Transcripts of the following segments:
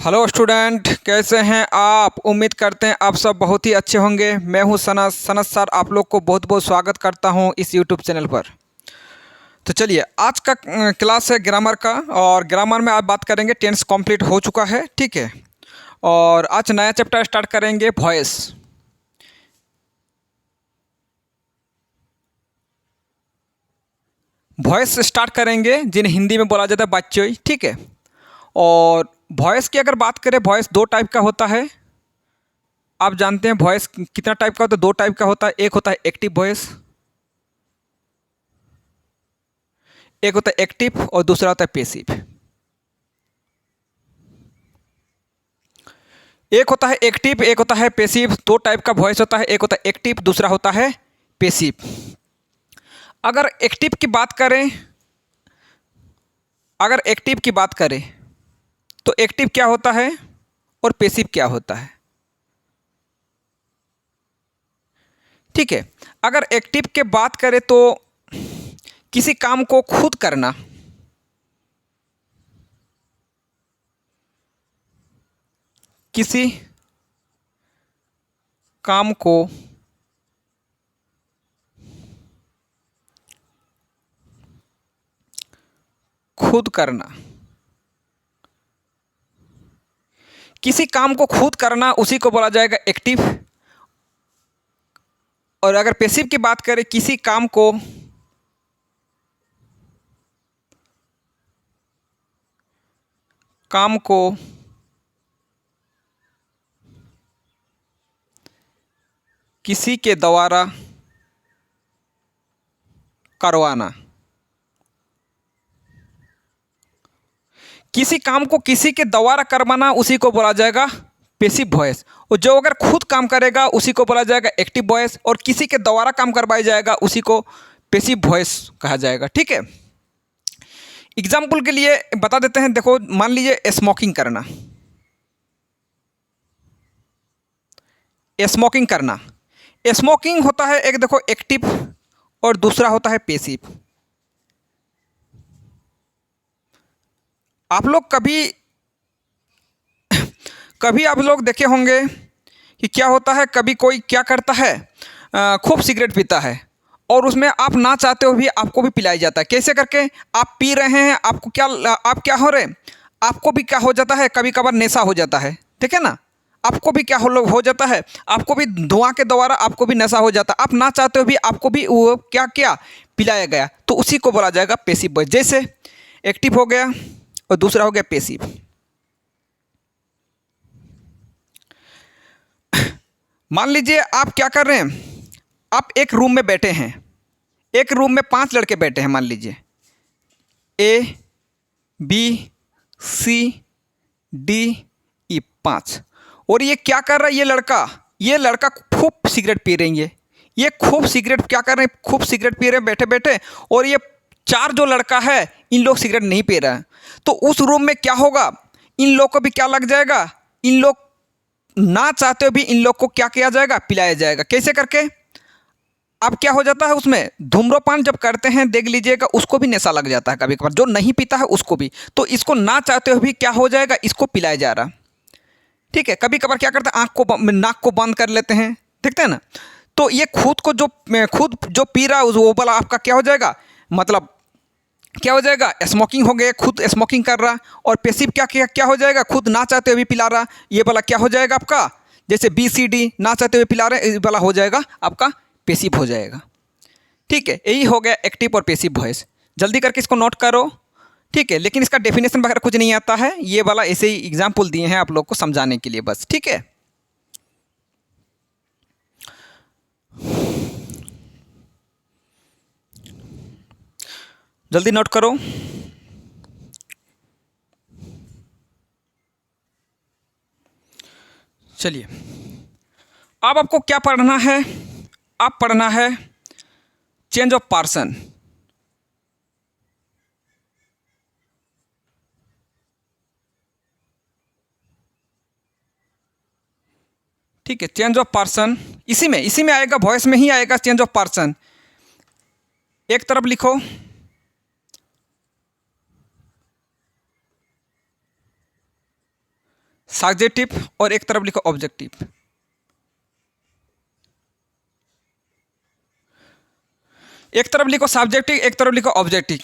Hello student, कैसे हैं आप। उम्मीद करते हैं आप सब बहुत ही अच्छे होंगे। मैं हूं सनत सर, आप लोग को बहुत बहुत स्वागत करता हूं इस यूट्यूब चैनल पर। तो चलिए, आज का क्लास है ग्रामर का, और ग्रामर में आज बात करेंगे। टेंस कंप्लीट हो चुका है, ठीक है। और आज नया चैप्टर स्टार्ट करेंगे, वॉइस। वॉइस स्टार्ट करेंगे, जिन्हें हिंदी में बोला जाता है बच्चों, ठीक है। और वॉइस की अगर बात करें, वॉइस दो टाइप का होता है। आप जानते हैं वॉइस कितना टाइप का होता है। दो टाइप का होता है। एक होता है एक्टिव वॉइस, एक होता है एक्टिव और दूसरा होता है पेसिव। एक होता है एक्टिव, एक होता है पेसिव। दो टाइप का वॉइस होता है, एक होता है एक्टिव, दूसरा होता है पेसिव। अगर एक्टिव की बात करें, अगर एक्टिव की बात करें तो एक्टिव क्या होता है और पेसिव क्या होता है, ठीक है। अगर एक्टिव के बात करें तो किसी काम को खुद करना, किसी काम को खुद करना, किसी काम को खुद करना, उसी को बोला जाएगा एक्टिव। और अगर पेसिव की बात करें, किसी काम को किसी के द्वारा करवाना, किसी काम को किसी के द्वारा करवाना, उसी को बोला जाएगा पेसिव वॉइस। और जो अगर खुद काम करेगा उसी को बोला जाएगा एक्टिव वॉइस, और किसी के द्वारा काम करवाया जाएगा उसी को पेसिव वॉइस कहा जाएगा, ठीक है। एग्जाम्पल के लिए बता देते हैं। देखो, मान लीजिए स्मोकिंग करना। स्मोकिंग करना, स्मोकिंग होता है एक, देखो, एक्टिव, और दूसरा होता है पेसिव। आप लोग कभी कभी आप लोग देखे होंगे कि क्या होता है, कभी कोई क्या करता है, खूब सिगरेट पीता है, और उसमें आप ना चाहते हो भी आपको भी पिलाया जाता है। कैसे करके आप पी रहे हैं, आपको क्या, आप क्या हो रहे, आपको भी क्या हो जाता है, कभी कभार नशा हो जाता है, ठीक है ना। आपको भी क्या हो जाता है, आपको भी धुआं के द्वारा आपको भी नशा हो जाता है। आप ना चाहते हो भी आपको भी वो क्या क्या पिलाया गया, तो उसी को बोला जाएगा पेसिव वॉइस। जैसे एक्टिव हो गया और दूसरा हो गया पेसिव। मान लीजिए आप क्या कर रहे हैं, आप एक रूम में बैठे हैं। एक रूम में 5 लड़के बैठे हैं, मान लीजिए ए, बी, सी, डी, ई, 5। और ये क्या कर रहा है, ये लड़का खूब सिगरेट पी रही है। ये खूब सिगरेट क्या कर रहे हैं, खूब सिगरेट पी रहे हैं बैठे बैठे। और ये 4 जो लड़का है, इन लोग सिगरेट नहीं पी रहे हैं। तो उस रूम में क्या होगा, इन लोग को भी क्या लग जाएगा, इन लोग ना चाहते हो भी इन लोग को क्या किया जाएगा, पिलाया जाएगा। कैसे करके, अब क्या हो जाता है, उसमें धूम्रपान जब करते हैं देख लीजिएगा, उसको भी नशा लग जाता है कभी कभार, जो नहीं पीता है उसको भी। तो इसको ना चाहते हुए भी क्या हो जाएगा, इसको पिलाया जा रहा, ठीक है। कभी कभार क्या करते हैं, नाक को बंद कर लेते हैं, देखते हैं ना। तो ये खुद जो पी रहा है वो वाला आपका क्या हो जाएगा, मतलब क्या हो जाएगा, स्मोकिंग हो गया, खुद स्मोकिंग कर रहा। और पेसिव क्या क्या क्या हो जाएगा, खुद ना चाहते हुए भी पिला रहा, ये वाला क्या हो जाएगा आपका, जैसे बी सी डी ना चाहते हुए पिला रहे, ये वाला हो जाएगा आपका पेसिव हो जाएगा, ठीक है। यही हो गया एक्टिव और पेसिव वॉइस। जल्दी करके इसको नोट करो, ठीक है। लेकिन इसका डेफिनेशन वगैरह कुछ नहीं आता है, ये वाला ऐसे ही एग्जाम्पल दिए हैं आप लोग को समझाने के लिए बस, ठीक है। जल्दी नोट करो। चलिए, अब आपको क्या पढ़ना है, आप पढ़ना है चेंज ऑफ पर्सन, ठीक है। चेंज ऑफ पर्सन इसी में आएगा, वॉइस में ही आएगा चेंज ऑफ पर्सन। एक तरफ लिखो, सब्जेक्टिव और एक तरफ लिखो ऑब्जेक्टिव। एक तरफ लिखो सब्जेक्टिव, एक तरफ लिखो ऑब्जेक्टिव।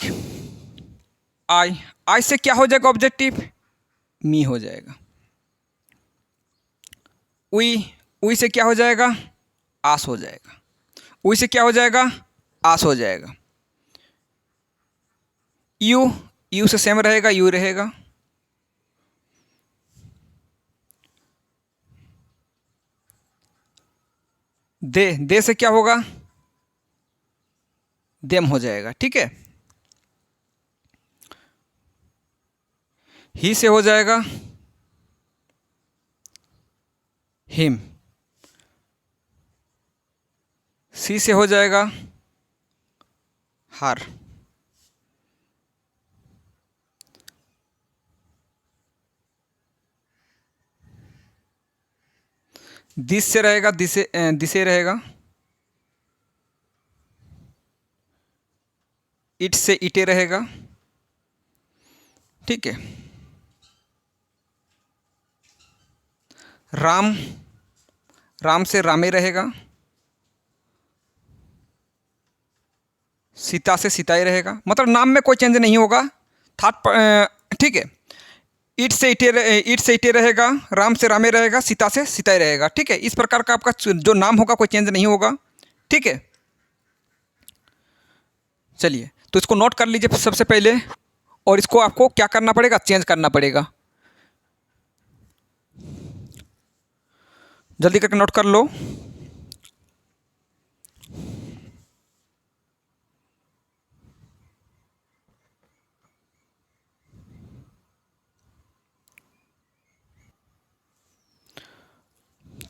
आई, आई से क्या हो जाएगा ऑब्जेक्टिव? मी हो जाएगा। उई, उई से क्या हो जाएगा? आस हो जाएगा। उई से क्या हो जाएगा? आस हो जाएगा। यू, यू से सेम रहेगा, यू रहेगा। दे से क्या होगा? देम हो जाएगा। ठीक है। ही से हो जाएगा हिम। सी से हो जाएगा हर। दिस से रहेगा दिसे रहेगा। इट से इटे रहेगा। ठीक है। राम, राम से रामे रहेगा। सीता से सीताई रहेगा। मतलब नाम में कोई चेंज नहीं होगा। ठीक है। ईट से इटे रहेगा, राम से रामे रहेगा, सीता से सीताई रहेगा। ठीक है। इस प्रकार का आपका जो नाम होगा कोई चेंज नहीं होगा। ठीक है। चलिए, तो इसको नोट कर लीजिए सबसे पहले, और इसको आपको क्या करना पड़ेगा? चेंज करना पड़ेगा। जल्दी करके नोट कर लो।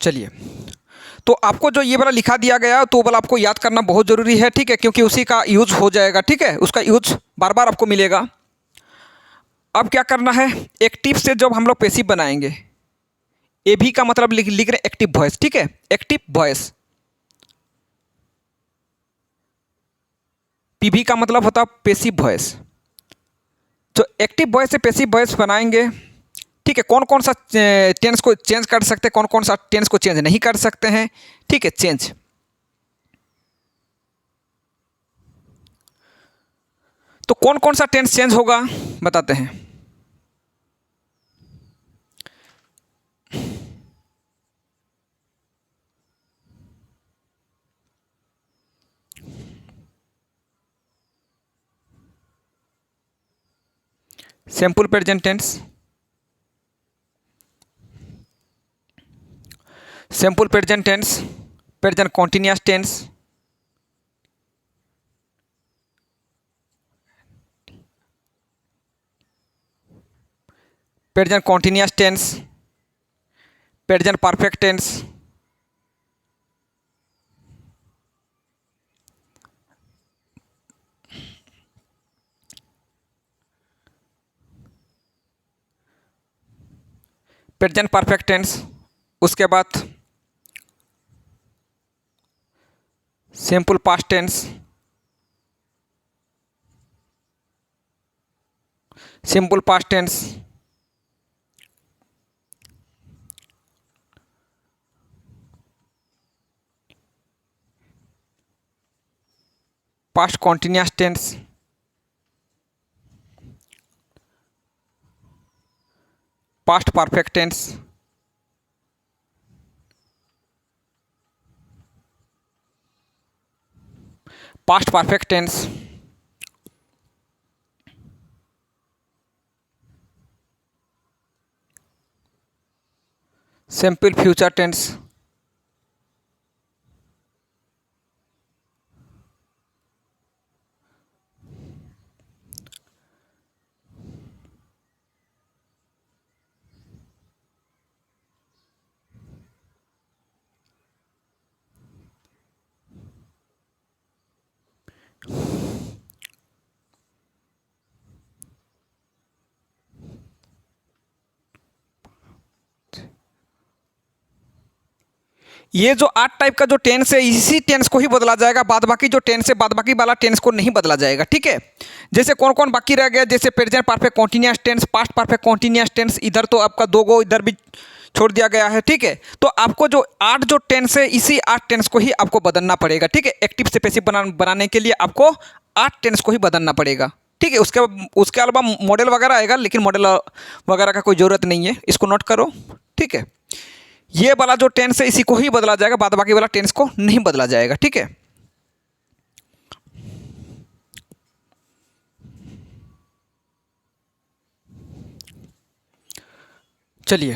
चलिए, तो आपको जो ये वाला लिखा दिया गया तो वो वाला आपको याद करना बहुत ज़रूरी है। ठीक है, क्योंकि उसी का यूज हो जाएगा। ठीक है, उसका यूज बार बार आपको मिलेगा। अब क्या करना है, एक्टिव से जब हम लोग पैसिव बनाएंगे, ए भी का मतलब लिख रहे एक्टिव वॉइस। ठीक है, एक्टिव वॉइस। पीवी का मतलब होता है पैसिव वॉइस। तो एक्टिव वॉइस से पैसिव वॉइस बनाएंगे। ठीक है, कौन कौन सा टेंस को चेंज कर सकते हैं, कौन कौन सा टेंस को चेंज नहीं कर सकते हैं। ठीक है, चेंज। तो कौन कौन सा टेंस चेंज होगा बताते हैं। Simple present tense, simple present tense, present continuous tense, present continuous tense, present perfect tense, present perfect tense, उसके बाद simple past tense, simple past tense, past continuous tense, past perfect tense, past perfect tense, simple future tense, ये जो 8 type का जो tense है इसी tense को ही बदला जाएगा, बाद बाकी जो टेंस है बाद बाकी वाला टेंस को नहीं बदला जाएगा। ठीक है, जैसे कौन कौन बाकी रह गया, जैसे present perfect continuous tense, past perfect continuous tense, इधर तो आपका 2 गो इधर भी छोड़ दिया गया है। ठीक है, तो आपको जो 8 जो टेंस है इसी 8 टेंस को ही आपको बदलना पड़ेगा। ठीक है, एक्टिव से पैसिव बनाने के लिए आपको 8 टेंस को ही बदलना पड़ेगा। ठीक है, उसके अलावा मॉडल वगैरह आएगा, लेकिन मॉडल वगैरह का कोई ज़रूरत नहीं है, इसको नोट करो। ठीक है, ये वाला जो टेंस है इसी को ही बदला जाएगा, बाद बाकी वाला टेंस को नहीं बदला जाएगा। ठीक है, चलिए,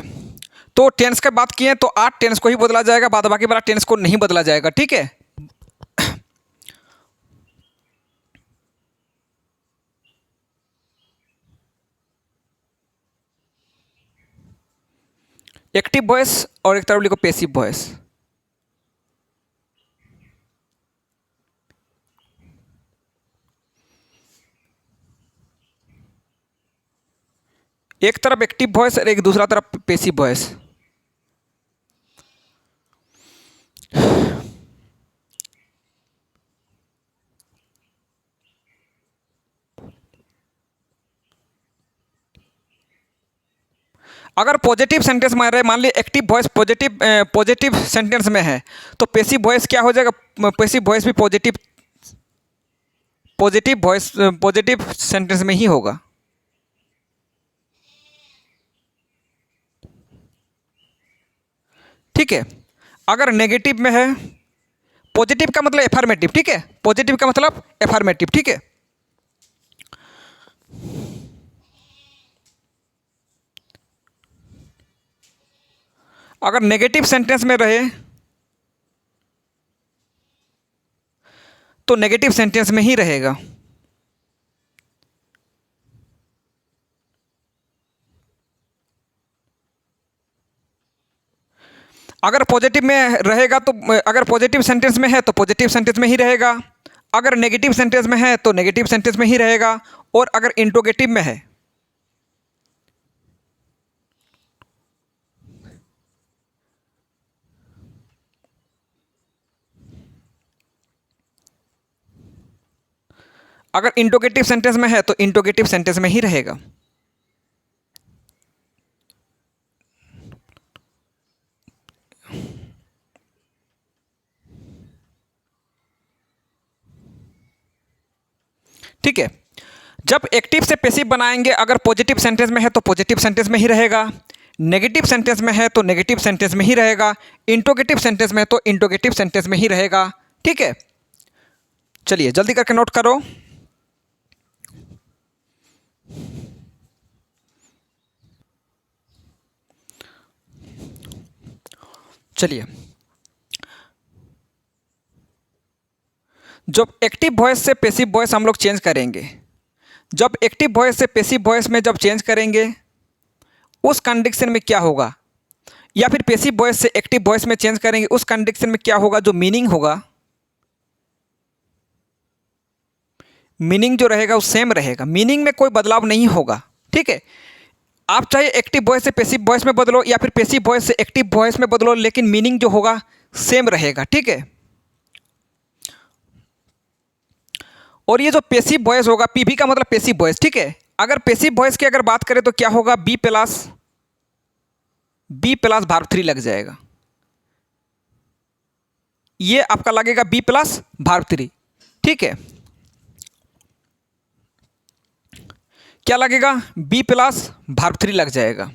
तो टेंस का बात किए तो 8 टेंस को ही बदला जाएगा, बाद बाकी वाला टेंस को नहीं बदला जाएगा। ठीक है, एक्टिव वॉइस और एक तरफ लिखो पैसिव वॉइस। एक तरफ एक्टिव वॉइस और एक दूसरा तरफ पैसिव वॉइस। अगर पॉजिटिव सेंटेंस में रहे, मान ली एक्टिव वॉइस पॉजिटिव सेंटेंस में है, तो पैसिव वॉइस क्या हो जाएगा, पैसिव वॉइस भी पॉजिटिव सेंटेंस में ही होगा। ठीक है, अगर नेगेटिव में है, पॉजिटिव का मतलब एफर्मेटिव। ठीक है, पॉजिटिव का मतलब एफर्मेटिव। ठीक है, अगर नेगेटिव सेंटेंस में रहे तो नेगेटिव सेंटेंस में ही रहेगा। अगर पॉजिटिव में रहेगा तो, अगर पॉजिटिव सेंटेंस में है तो पॉजिटिव सेंटेंस में ही रहेगा, अगर नेगेटिव सेंटेंस में है तो नेगेटिव सेंटेंस में ही रहेगा, और अगर इंट्रोगेटिव में है, अगर इंट्रोगेटिव सेंटेंस में है तो इंट्रोगेटिव सेंटेंस में ही रहेगा। ठीक है, जब एक्टिव से पैसिव बनाएंगे, अगर पॉजिटिव सेंटेंस में है तो पॉजिटिव सेंटेंस में ही रहेगा, नेगेटिव सेंटेंस में है तो नेगेटिव सेंटेंस में ही रहेगा, इंट्रोगेटिव सेंटेंस में है तो इंट्रोगेटिव सेंटेंस में ही रहेगा। ठीक है, चलिए जल्दी करके नोट करो। चलिए, जब एक्टिव वॉइस से पैसिव वॉइस हम लोग चेंज करेंगे, जब एक्टिव वॉइस से पैसिव वॉइस में जब चेंज करेंगे उस कंडीशन में क्या होगा, या फिर पैसिव वॉइस से एक्टिव वॉइस में चेंज करेंगे उस कंडीशन में क्या होगा, जो मीनिंग होगा, मीनिंग जो रहेगा वो सेम रहेगा, मीनिंग में कोई बदलाव नहीं होगा। ठीक है, आप चाहे एक्टिव वॉइस से पैसिव वॉइस में बदलो या फिर पैसिव वॉइस से एक्टिव वॉइस में बदलो, लेकिन मीनिंग जो होगा सेम रहेगा। ठीक है, और ये जो पैसिव वॉइस होगा, पीवी का मतलब पैसिव वॉइस। ठीक है, अगर पैसिव वॉइस की अगर बात करें तो क्या होगा, बी प्लस वर्ब 3 लग जाएगा, ये आपका लगेगा बी प्लस वर्ब 3। ठीक है, क्या लगेगा, बी प्लस वर्ब 3 लग जाएगा।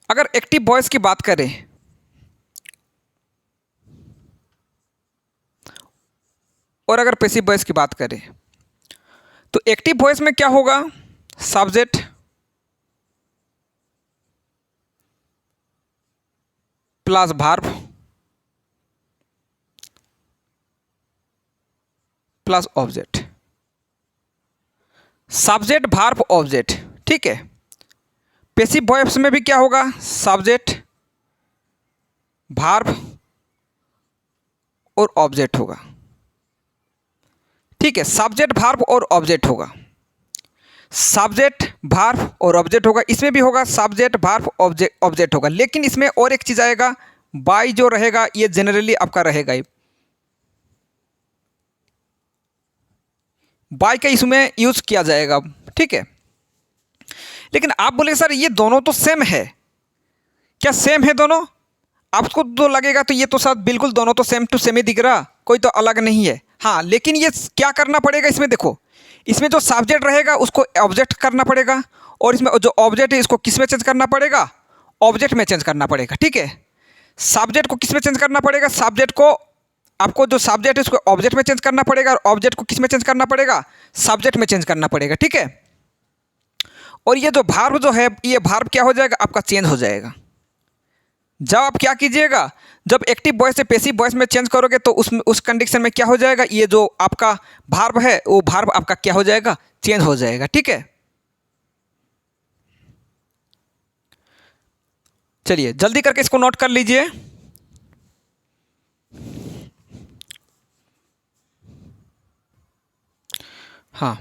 अगर एक्टिव वॉइस की बात करें और अगर पैसिव वॉइस की बात करें, तो एक्टिव वॉइस में क्या होगा, subject plus verb plus object, subject verb object. ठीक है, पैसिव वॉइस में भी क्या होगा, सब्जेक्ट वर्ब और ऑब्जेक्ट होगा। ठीक है, सब्जेक्ट वर्ब और ऑब्जेक्ट होगा। सब्जेक्ट वर्ब और ऑब्जेक्ट होगा, इसमें भी होगा सब्जेक्ट वर्ब ऑब्जेक्ट ऑब्जेक्ट होगा, लेकिन इसमें और एक चीज़ आएगा, बाय जो रहेगा ये जनरली आपका रहेगा, बाय का इसमें यूज़ किया जाएगा, ठीक है। लेकिन आप बोले सर ये दोनों तो सेम है, क्या सेम है दोनों? आपको तो लगेगा तो ये तो सर बिल्कुल दोनों तो सेम टू सेम ही दिख रहा, कोई तो अलग नहीं है। हाँ, लेकिन ये क्या करना पड़ेगा इसमें, देखो इसमें जो सब्जेक्ट रहेगा उसको ऑब्जेक्ट करना पड़ेगा, और इसमें जो ऑब्जेक्ट है इसको किस में चेंज करना पड़ेगा, ऑब्जेक्ट में चेंज करना पड़ेगा, ठीक है। सब्जेक्ट को किस में चेंज करना पड़ेगा, सब्जेक्ट को आपको जो सब्जेक्ट है उसको ऑब्जेक्ट में चेंज करना पड़ेगा, और ऑब्जेक्ट को किस में चेंज करना पड़ेगा, सब्जेक्ट में चेंज करना पड़ेगा, ठीक है। और ये जो वर्ब जो है, ये वर्ब क्या हो जाएगा आपका, चेंज हो जाएगा। जब आप क्या कीजिएगा, जब एक्टिव वॉइस से पैसिव वॉइस में चेंज करोगे तो उस कंडीशन में क्या हो जाएगा, ये जो आपका वर्ब है वो वर्ब आपका क्या हो जाएगा, चेंज हो जाएगा, ठीक है। चलिए जल्दी करके इसको नोट कर लीजिए। हाँ,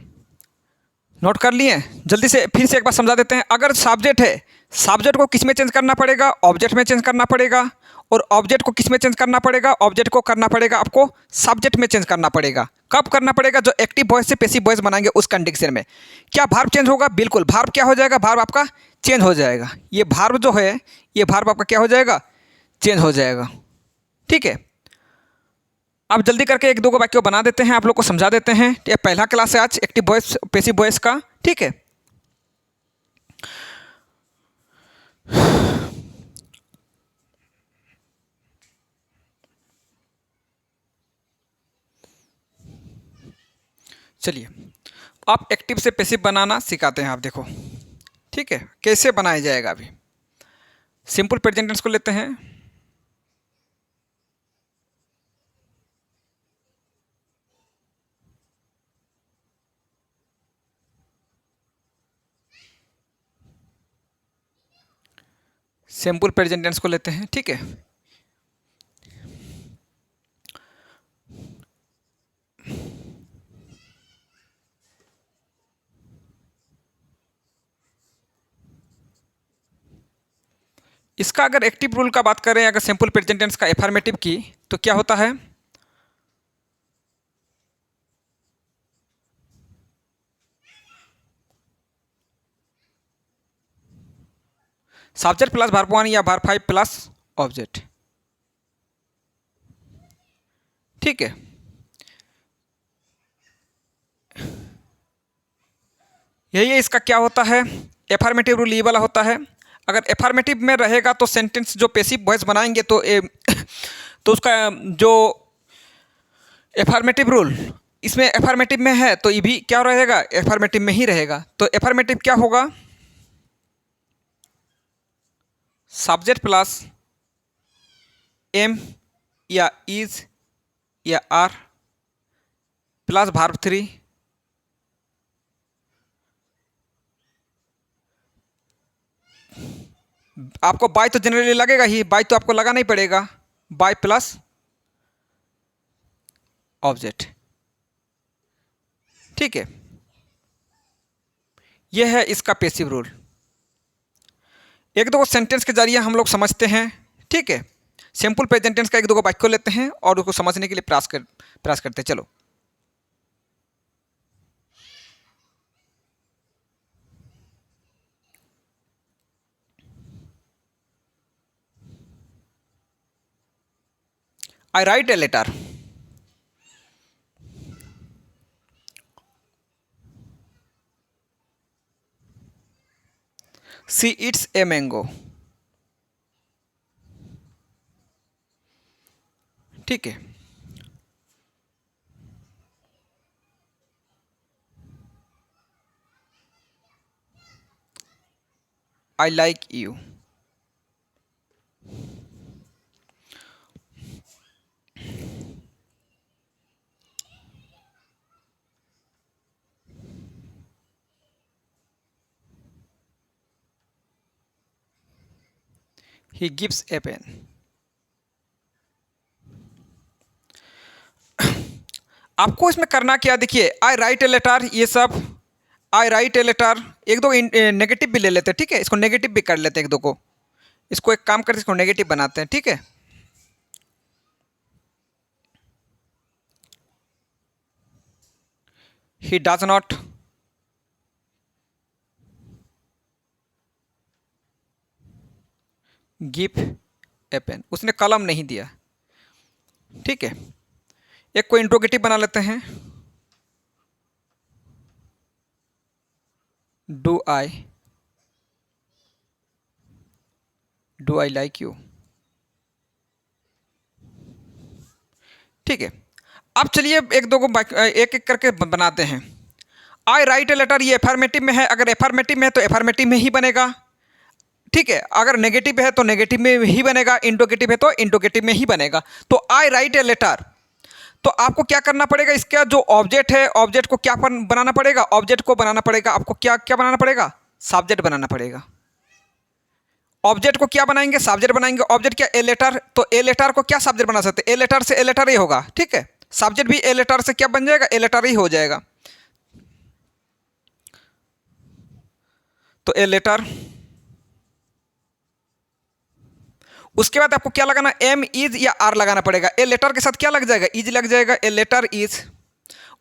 नोट कर लिए, जल्दी से फिर से एक बार समझा देते हैं। अगर सब्जेक्ट है, सब्जेक्ट को किस में चेंज करना पड़ेगा, ऑब्जेक्ट में चेंज करना पड़ेगा, और ऑब्जेक्ट को किस में चेंज करना पड़ेगा, ऑब्जेक्ट को करना पड़ेगा आपको सब्जेक्ट में चेंज करना पड़ेगा। कब करना पड़ेगा, जो एक्टिव वॉइस से पैसिव वॉइस बनाएंगे उस कंडीशन में। क्या वर्ब चेंज होगा, बिल्कुल वर्ब क्या हो जाएगा, वर्ब आपका चेंज हो जाएगा। ये वर्ब जो है, ये वर्ब आपका क्या हो जाएगा, चेंज हो जाएगा, ठीक है। अब जल्दी करके एक दो को वाक्य बना देते हैं, आप लोग को समझा देते हैं। ये पहला क्लास है आज एक्टिव वॉइस पैसिव वॉइस का, ठीक है। चलिए आप एक्टिव से पैसिव बनाना सिखाते हैं, आप देखो, ठीक है, कैसे बनाया जाएगा। अभी सिंपल प्रेजेंट टेंस को लेते हैं। सिंपल प्रेजेंट टेंस को लेते हैं, ठीक है। इसका अगर एक्टिव रूल का बात करें, अगर सिंपल प्रेजेंट टेंस का एफर्मेटिव की, तो क्या होता है, सब्जेक्ट प्लस वर्ब वन या वर्ब फाइव प्लस ऑब्जेक्ट, ठीक है। यही इसका क्या होता है, एफर्मेटिव रूल ये वाला होता है। अगर एफर्मेटिव में रहेगा तो सेंटेंस जो पैसिव वॉइस बनाएंगे तो तो उसका जो एफर्मेटिव रूल इसमें एफर्मेटिव में है तो ये भी क्या रहेगा, एफर्मेटिव में ही रहेगा। तो एफर्मेटिव क्या होगा, सब्जेक्ट प्लस एम या इज या आर प्लस वर्ब थ्री आपको बाय तो जनरली लगेगा ही, बाय तो आपको लगाना ही पड़ेगा, बाय प्लस ऑब्जेक्ट, ठीक है। यह है इसका पैसिव रूल। एक दो सेंटेंस के जरिए हम लोग समझते हैं, ठीक है। सिंपल प्रेजेंट टेंस का एक दो वाक्य लेते हैं और उसको समझने के लिए प्रयास करते हैं। चलो I write a letter. She eats a mango. ठीक है। I like you. He gives a pen. आपको इसमें करना क्या, देखिए आई राइट ए लेटर, ये सब आई राइट ए लेटर, एक दो नेगेटिव भी ले लेते हैं, ठीक है, इसको नेगेटिव भी कर लेते हैं एक दो को, इसको एक काम करते इसको नेगेटिव बनाते हैं, ठीक है। He does not give a pen, उसने कलम नहीं दिया, ठीक है। एक को इंट्रोगेटिव बना लेते हैं, डू आई लाइक यू, ठीक है। अब चलिए एक दो को एक एक करके बनाते हैं। आई राइट ए लेटर, ये एफर्मेटिव में है, अगर एफर्मेटिव में है तो एफर्मेटिव में ही बनेगा, ठीक है। अगर नेगेटिव है तो नेगेटिव में ही बनेगा, इंट्रोगेटिव है तो इंट्रोगेटिव में ही बनेगा। तो आई राइट ए लेटर, तो आपको क्या करना पड़ेगा, इसका जो ऑब्जेक्ट है, ऑब्जेक्ट को क्या बनाना पड़ेगा, ऑब्जेक्ट को बनाना पड़ेगा, आपको क्या क्या बनाना पड़ेगा, सब्जेक्ट बनाना पड़ेगा। ऑब्जेक्ट को क्या बनाएंगे, सब्जेक्ट बनाएंगे। ऑब्जेक्ट क्या, ए लेटर, तो ए लेटर को क्या सब्जेक्ट बना सकते हैं, ए लेटर से ए लेटर ही होगा, ठीक है। सब्जेक्ट भी ए लेटर से क्या बन जाएगा, ए लेटर ही हो जाएगा। तो ए लेटर, उसके बाद आपको क्या लगाना, एम इज या आर लगाना पड़ेगा। ए लेटर के साथ क्या लग जाएगा, इज लग जाएगा, ए लेटर इज।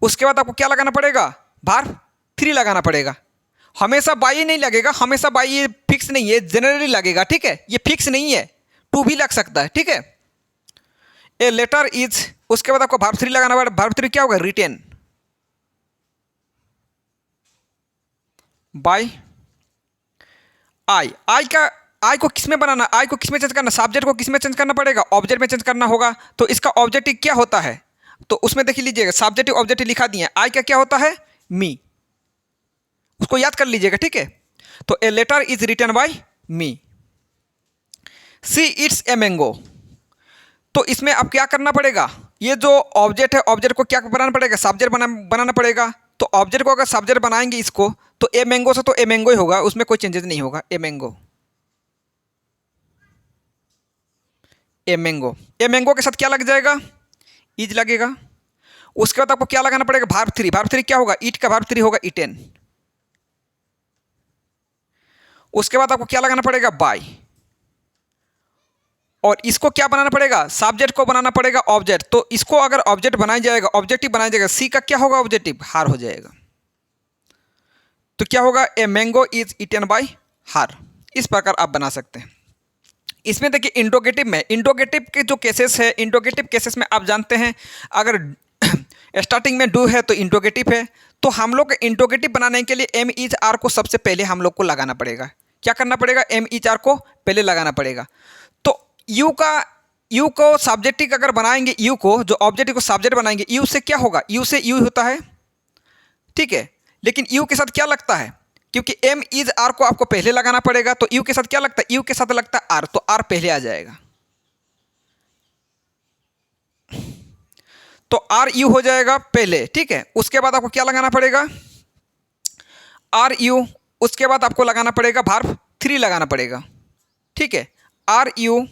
उसके बाद आपको क्या लगाना पड़ेगा, वर्ब 3 लगाना पड़ेगा। हमेशा बाई नहीं लगेगा, हमेशा बाई ये फिक्स नहीं है, जनरली लगेगा, ठीक है, ये फिक्स नहीं है, टू भी लग सकता है, ठीक है। ए लेटर इज, उसके बाद आपको वर्ब 3 लगाना पड़ेगा। वर्ब 3 क्या होगा, रिटेन बाय आई। आई को किस में बनाना, आई को किस में चेंज करना, सब्जेक्ट को किस में चेंज करना पड़ेगा, ऑब्जेक्ट में चेंज करना होगा। तो इसका ऑब्जेक्टिव क्या होता है, तो उसमें देख लीजिएगा, सब्जेक्टिव ऑब्जेक्टिव लिखा दिए। आई का क्या होता है, मी, उसको याद कर लीजिएगा, ठीक है। तो a letter is written by me. See it's a mango, तो इसमें अब क्या करना पड़ेगा, ये जो ऑब्जेक्ट है, ऑब्जेक्ट को क्या बनाना पड़ेगा, सब्जेक्ट बनाना पड़ेगा। तो ऑब्जेक्ट को अगर सब्जेक्ट बनाएंगे इसको, तो ए मैंगो से तो ए मैंगो ही होगा, उसमें कोई चेंजेस नहीं होगा। A mango, a mango, a mango के साथ क्या लग जाएगा, इज लगेगा। उसके बाद आपको क्या लगाना पड़ेगा, वर्ब 3। वर्ब 3 क्या होगा, ईट का वर्ब 3 होगा ईटेन। उसके बाद आपको क्या लगाना पड़ेगा, बाय। और इसको क्या बनाना पड़ेगा, सब्जेक्ट को बनाना पड़ेगा ऑब्जेक्ट। तो इसको अगर ऑब्जेक्ट बनाया जाएगा, ऑब्जेक्टिव बनाया जाएगा, सी का क्या होगा, ऑब्जेक्टिव हार हो जाएगा। तो क्या होगा, a mango is eaten by her. इस प्रकार आप बना सकते हैं। इसमें देखिए इंट्रोगेटिव में, इंट्रोगेटिव के जो केसेस है, इंट्रोगेटिव केसेस में आप जानते हैं, अगर स्टार्टिंग में डू है तो इंट्रोगेटिव है। तो हम लोग इंट्रोगेटिव बनाने के लिए एम इज आर को सबसे पहले हम लोग को लगाना पड़ेगा। क्या करना पड़ेगा, एम इज आर को पहले लगाना पड़ेगा। तो यू को सब्जेक्टिव अगर बनाएंगे, यू को जो ऑब्जेक्टिव को सब्जेक्ट बनाएंगे, यू से क्या होगा, यू से यू होता है, ठीक है। लेकिन यू के साथ क्या लगता है, क्योंकि एम इज आर को आपको पहले लगाना पड़ेगा, तो यू के साथ क्या लगता है, यू के साथ लगता है आर, तो आर पहले आ जाएगा। तो आर यू हो जाएगा पहले, ठीक है। उसके बाद आपको क्या लगाना पड़ेगा, आर यू। उसके बाद आपको लगाना पड़ेगा वर्ब 3 लगाना पड़ेगा, ठीक है। आर यू,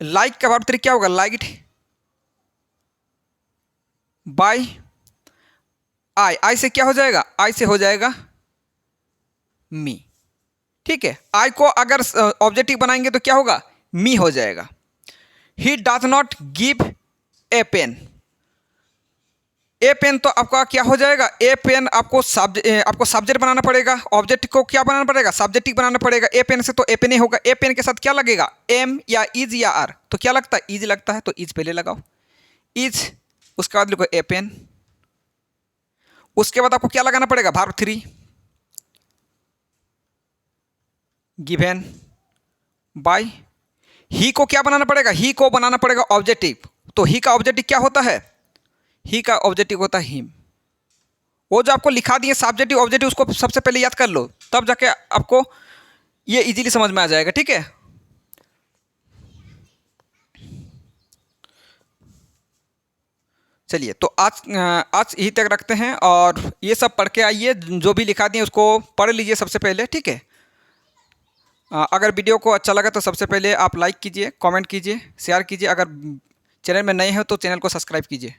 लाइक का वर्ब 3 क्या होगा, लाइक्ड बाय आई। आई से क्या हो जाएगा, आई से हो जाएगा मी, ठीक है। आई को अगर ऑब्जेक्टिव बनाएंगे तो क्या होगा, मी हो जाएगा। He does not give a pen, a pen तो आपका क्या हो जाएगा, ए पेन आपको सब्जेक्ट बनाना पड़ेगा, ऑब्जेक्ट को क्या बनाना पड़ेगा, सब्जेक्टिव बनाना पड़ेगा। ए पेन से तो ए पेन ही होगा। ए पेन के साथ क्या लगेगा, एम या इज या आर, तो क्या लगता है, इज लगता है, तो इज पहले लगाओ, इज। उसके बाद लिखो ए पेन। उसके बाद आपको क्या लगाना पड़ेगा, वर्ब 3 गिवन बाय। ही को क्या बनाना पड़ेगा, ही को बनाना पड़ेगा ऑब्जेक्टिव। तो ही का ऑब्जेक्टिव क्या होता है, ही का ऑब्जेक्टिव होता है हिम। वो जो आपको लिखा दिए सब्जेक्टिव ऑब्जेक्टिव, उसको सबसे पहले याद कर लो, तब जाके आपको ये इजीली समझ में आ जाएगा, ठीक है। चलिए, तो आज यही तक रखते हैं, और ये सब पढ़ के आइए, जो भी लिखा दिए उसको पढ़ लीजिए सबसे पहले, ठीक है। अगर वीडियो को अच्छा लगा तो सबसे पहले आप लाइक कीजिए, कमेंट कीजिए, शेयर कीजिए। अगर चैनल में नए हो तो चैनल को सब्सक्राइब कीजिए।